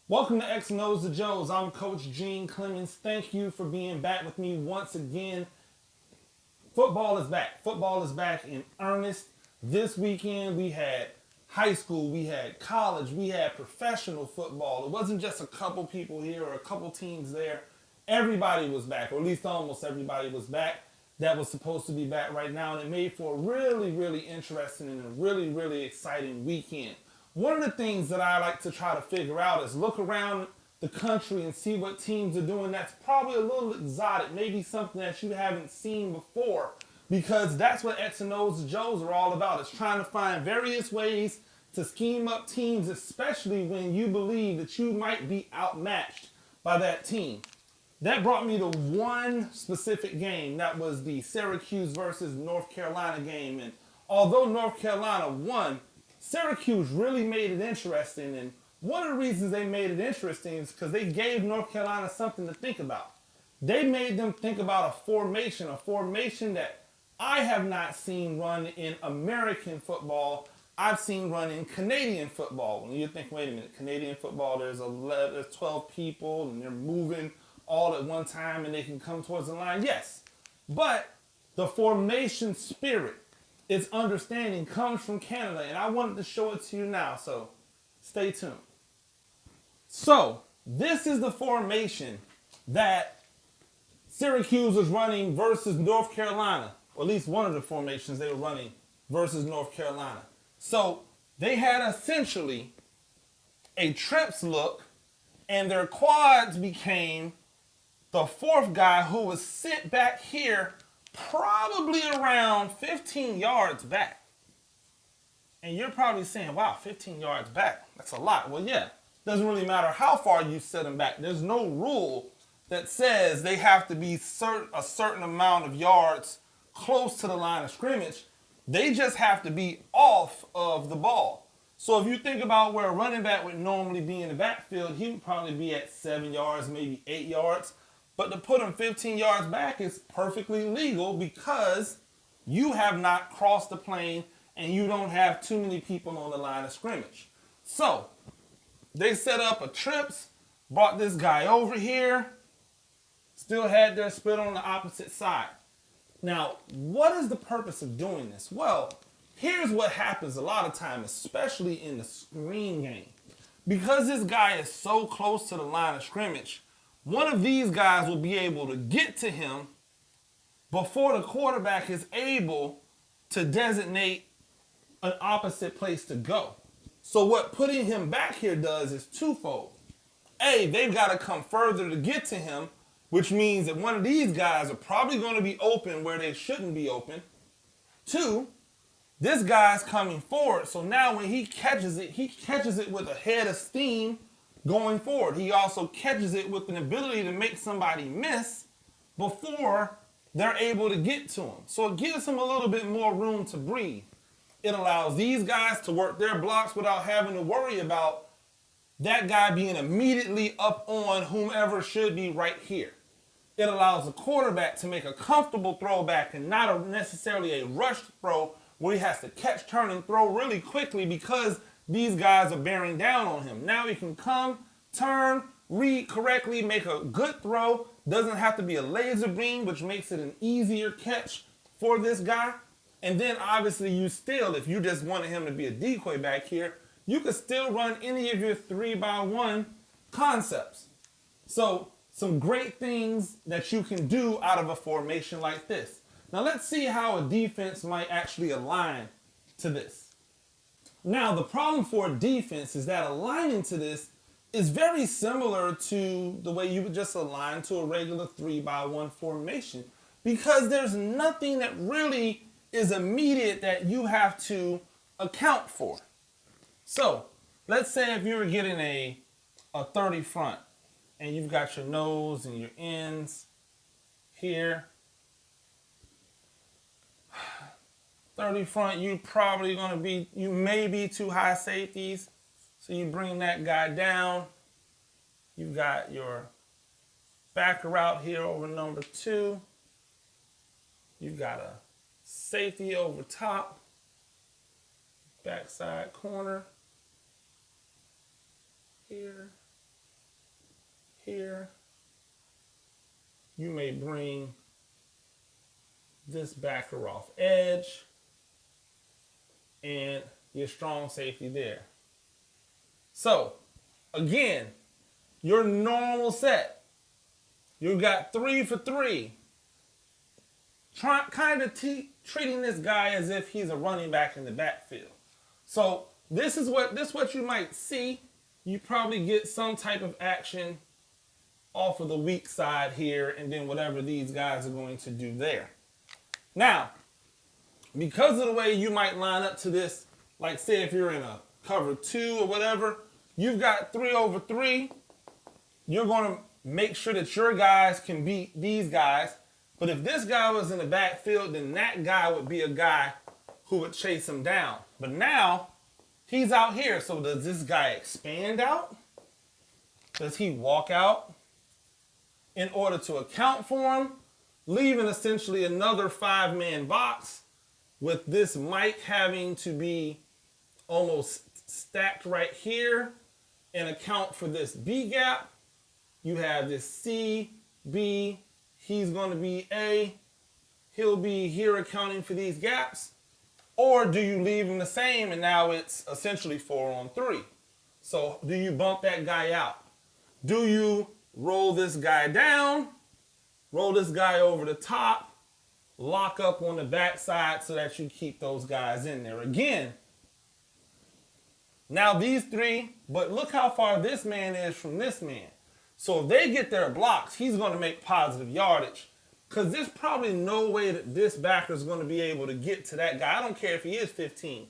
Welcome to X Knows the Joes. I'm Coach Gene Clemens. Thank you for being back with me once again. Football is back. Football is back in earnest. This weekend we had high school, we had college, we had professional football. It wasn't just a couple people here or a couple teams there. Everybody was back, or at least almost everybody was back that was supposed to be back right now. And it made for a really, really interesting and a really, really exciting weekend. One of the things that I like to try to figure out is look around the country and see what teams are doing that's probably a little exotic, maybe something that you haven't seen before, because that's what X and O's and Joes are all about. It's trying to find various ways to scheme up teams, especially when you believe that you might be outmatched by that team. That brought me to one specific game. That was the Syracuse versus North Carolina game. And although North Carolina won, Syracuse really made it interesting. And one of the reasons they made it interesting is because they gave North Carolina something to think about. They made them think about a formation that I have not seen run in American football. I've seen run in Canadian football. When you think, wait a minute, Canadian football, there's 12 people and they're moving all at one time and they can come towards the line. Yes, but the formation spirit, its understanding comes from Canada, and I wanted to show it to you now, so stay tuned. So, this is the formation that Syracuse was running versus North Carolina, or at least one of the formations they were running versus North Carolina. So, they had essentially a trips look, and their quads became the fourth guy who was sent back here probably around 15 yards back. And you're probably saying, wow, 15 yards back, that's a lot. Well, yeah, doesn't really matter how far you set them back. There's no rule that says they have to be a certain amount of yards close to the line of scrimmage. They just have to be off of the ball. So if you think about where a running back would normally be in the backfield, he would probably be at 7 yards, maybe 8 yards. But to put him 15 yards back is perfectly legal because you have not crossed the plane and you don't have too many people on the line of scrimmage. So they set up a trips, brought this guy over here, still had their split on the opposite side. Now, what is the purpose of doing this? Well, here's what happens a lot of times, especially in the screen game. Because this guy is so close to the line of scrimmage, one of these guys will be able to get to him before the quarterback is able to designate an opposite place to go. So what putting him back here does is twofold. A, they've got to come further to get to him, which means that one of these guys are probably going to be open where they shouldn't be open. Two, this guy's coming forward, so now when he catches it with a head of steam going forward. He also catches it with an ability to make somebody miss before they're able to get to him. So it gives him a little bit more room to breathe. It allows these guys to work their blocks without having to worry about that guy being immediately up on whomever should be right here. It allows the quarterback to make a comfortable throw back and not necessarily a rushed throw where he has to catch, turn, and throw really quickly because these guys are bearing down on him. Now he can come, turn, read correctly, make a good throw. Doesn't have to be a laser beam, which makes it an easier catch for this guy. And then obviously you still, if you just wanted him to be a decoy back here, you could still run any of your 3-by-1 concepts. So some great things that you can do out of a formation like this. Now let's see how a defense might actually align to this. Now, the problem for a defense is that aligning to this is very similar to the way you would just align to a regular 3-by-1 formation because there's nothing that really is immediate that you have to account for. So, let's say if you were getting a 30 front and you've got your nose and your ends here. 30 front, you may be two high safeties. So you bring that guy down. You've got your backer route here over number 2. You've got a safety over top. Backside corner. Here. here. You may bring this backer off edge and your strong safety there. So, again, your normal set. You got 3 for 3. Kind of treating this guy as if he's a running back in the backfield. So this is what you might see. You probably get some type of action off of the weak side here, and then whatever these guys are going to do there. Now, because of the way you might line up to this, like say if you're in a cover 2 or whatever, you've got 3 over 3. You're going to make sure that your guys can beat these guys. But if this guy was in the backfield, then that guy would be a guy who would chase him down. But now, he's out here. So does this guy expand out? Does he walk out in order to account for him? Leaving essentially another 5-man box with this Mike having to be almost stacked right here and account for this B gap. You have this C, B, he's going to be A. He'll be here accounting for these gaps. Or do you leave him the same and now it's essentially 4 on 3? So do you bump that guy out? Do you roll this guy down, roll this guy over the top, lock up on the backside so that you keep those guys in there? Again, now these 3, but look how far this man is from this man. So if they get their blocks, he's going to make positive yardage. Because there's probably no way that this backer is going to be able to get to that guy. I don't care if he is 15.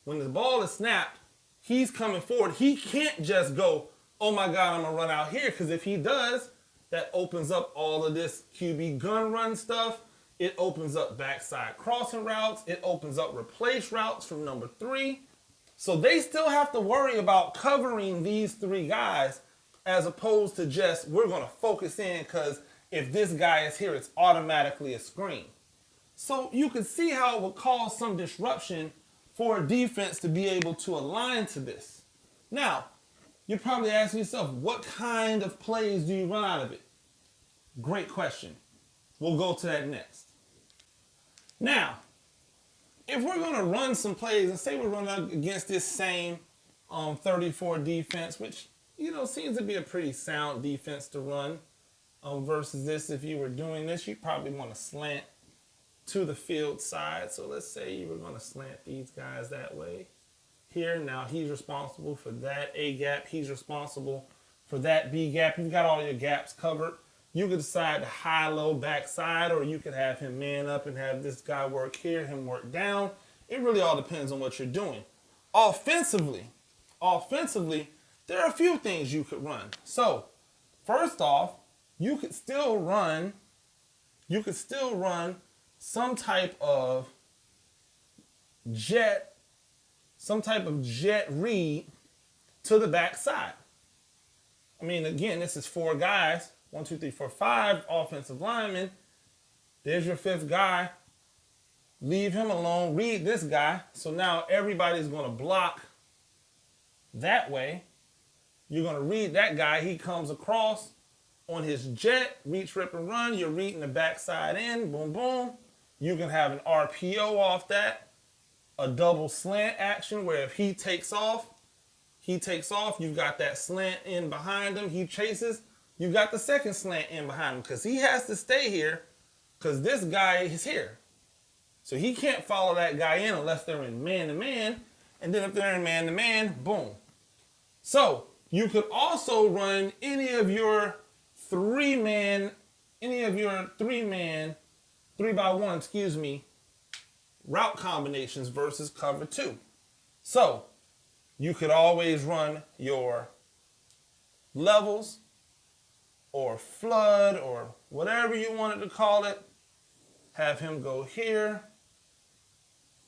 When the ball is snapped, he's coming forward. He can't just go, oh my God, I'm going to run out here. Because if he does, that opens up all of this QB gun run stuff. It opens up backside crossing routes. It opens up replace routes from number 3. So they still have to worry about covering these 3 guys, as opposed to just, we're going to focus in because if this guy is here, it's automatically a screen. So you can see how it would cause some disruption for a defense to be able to align to this. Now, you're probably asking yourself, what kind of plays do you run out of it? Great question. We'll go to that next. Now, if we're going to run some plays, and say we're running against this same 34 defense, which seems to be a pretty sound defense to run, versus this, if you were doing this, you probably want to slant to the field side. So let's say you were going to slant these guys that way. Here, now he's responsible for that A gap. He's responsible for that B gap. You've got all your gaps covered. You could decide to high-low backside, or you could have him man up and have this guy work here, him work down. It really all depends on what you're doing. Offensively, there are a few things you could run. So, first off, you could still run some type of jet read to the backside. I mean, again, this is 4 guys. 1, 2, 3, 4, 5 offensive linemen. There's your 5th guy. Leave him alone. Read this guy. So now everybody's going to block that way. You're going to read that guy. He comes across on his jet, reach, rip, and run. You're reading the backside in. Boom, boom. You can have an RPO off that. A double slant action where if he takes off, you've got that slant in behind him. He chases. You got the second slant in behind him because he has to stay here because this guy is here. So he can't follow that guy in unless they're in man-to-man. And then if they're in man-to-man, boom. So you could also run any of your 3-by-1, route combinations versus cover 2. So you could always run your levels or flood or whatever you wanted to call it. Have him go here.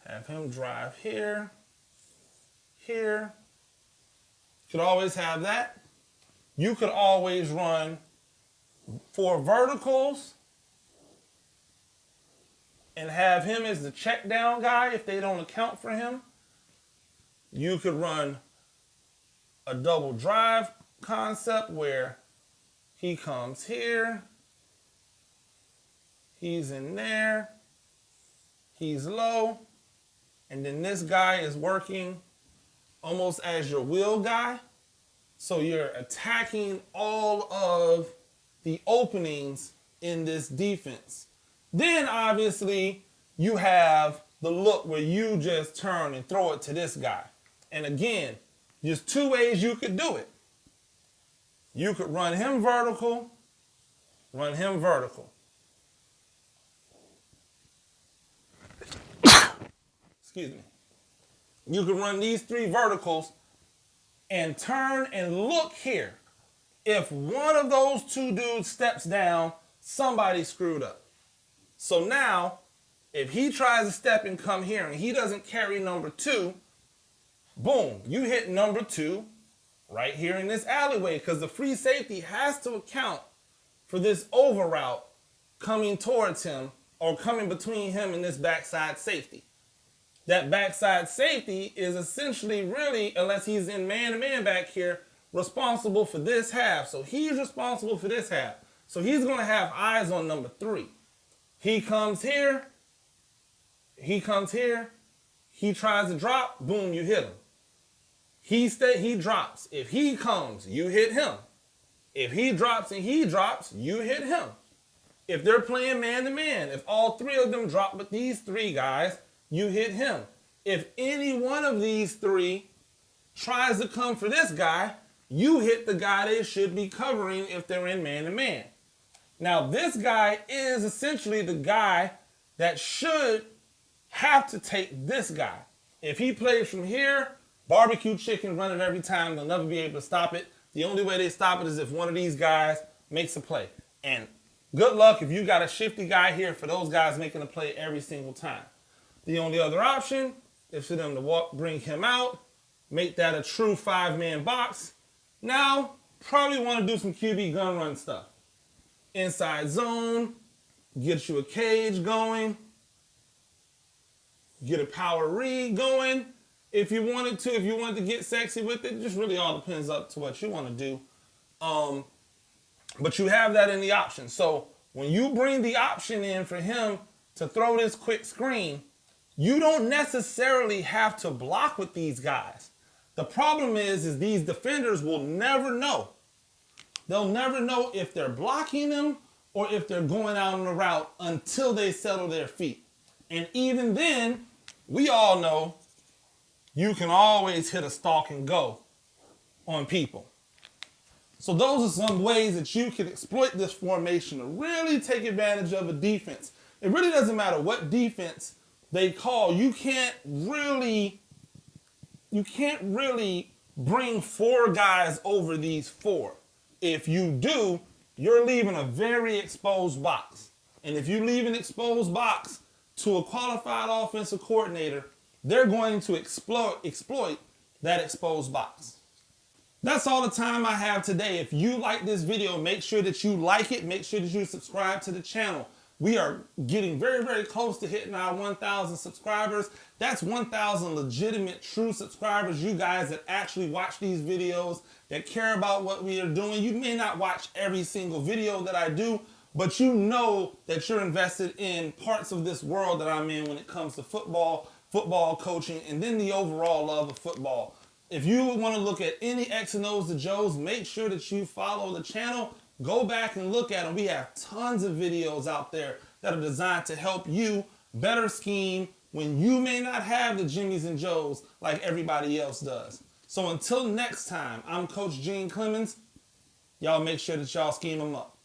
Have him drive here. Here. You could always have that. You could always run 4 verticals and have him as the check down guy if they don't account for him. You could run a double drive concept where He comes here. He's in there. He's low. And then this guy is working almost as your wheel guy. So you're attacking all of the openings in this defense. Then obviously you have the look where you just turn and throw it to this guy. And again, there's two ways you could do it. You could run him vertical, run him vertical. Excuse me. You could run these three verticals and turn and look here. If one of those two dudes steps down, somebody screwed up. So now, if he tries to step and come here and he doesn't carry number 2, boom, you hit number 2 right here in this alleyway, because the free safety has to account for this over route coming towards him or coming between him and this backside safety. That backside safety is essentially really, unless he's in man-to-man back here, responsible for this half. So he's responsible for this half. So he's going to have eyes on number 3. He comes here. He comes here. He tries to drop. Boom, you hit him. He drops. If he comes, you hit him. If he drops and he drops, you hit him. If they're playing man-to-man, if all 3 of them drop with these 3 guys, you hit him. If any one of these 3 tries to come for this guy, you hit the guy they should be covering if they're in man-to-man. Now, this guy is essentially the guy that should have to take this guy. If he plays from here, barbecue chicken, run it every time. They'll never be able to stop it. The only way they stop it is if one of these guys makes a play. And good luck if you got a shifty guy here for those guys making a play every single time. The only other option is for them to bring him out, make that a true 5-man box. Now, probably want to do some QB gun run stuff. Inside zone, get you a cage going, get a power read going. If you wanted to get sexy with it, just really all depends up to what you want to do. But you have that in the option. So when you bring the option in for him to throw this quick screen, you don't necessarily have to block with these guys. The problem is these defenders will never know. They'll never know if they're blocking them or if they're going out on the route until they settle their feet. And even then, we all know you can always hit a stalk and go on people. So those are some ways that you can exploit this formation to really take advantage of a defense. It really doesn't matter what defense they call. You can't really bring 4 guys over these 4. If you do, you're leaving a very exposed box. And if you leave an exposed box to a qualified offensive coordinator, they're going to exploit that exposed box. That's all the time I have today. If you like this video, make sure that you like it. Make sure that you subscribe to the channel. We are getting very, very close to hitting our 1,000 subscribers. That's 1,000 legitimate, true subscribers. You guys that actually watch these videos, that care about what we are doing. You may not watch every single video that I do, but you know that you're invested in parts of this world that I'm in when it comes to football coaching, and then the overall love of football. If you want to look at any X and O's to Joe's, make sure that you follow the channel. Go back and look at them. We have tons of videos out there that are designed to help you better scheme when you may not have the Jimmys and Joes like everybody else does. So until next time, I'm Coach Gene Clemens. Y'all make sure that y'all scheme them up.